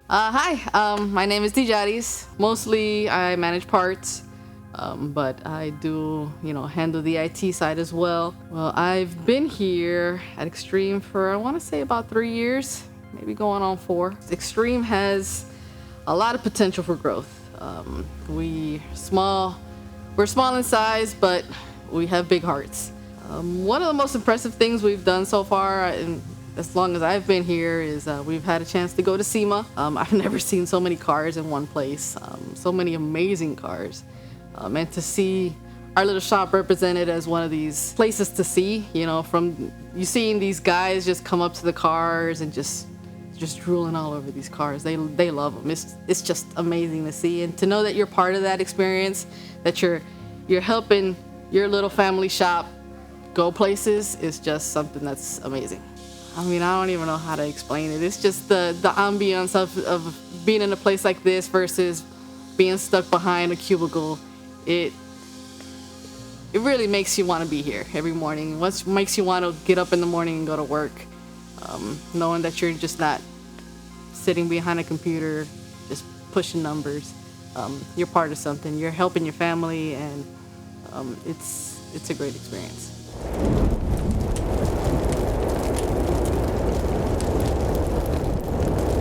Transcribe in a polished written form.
Hi, my name is Dijadis. Mostly I manage parts, but I do, handle the IT side as well. Well, I've been here at Extreme for, I want to say about 3 years, maybe going on 4. Extreme has a lot of potential for growth. We're small in size, but we have big hearts. One of the most impressive things we've done so far, and as long as I've been here, is we've had a chance to go to SEMA. I've never seen so many cars in one place, so many amazing cars, and to see our little shop represented as one of these places to see. From you seeing these guys just come up to the cars and just drooling all over these cars. They love them. It's just amazing to see, and to know that you're part of that experience, that you're helping your little family shop go places is just something that's amazing. I mean, I don't even know how to explain it. It's just the ambiance of being in a place like this versus being stuck behind a cubicle. It really makes you want to be here every morning. What makes you want to get up in the morning and go to work, knowing that you're just not sitting behind a computer, just pushing numbers. You're part of something. You're helping your family, and it's a great experience.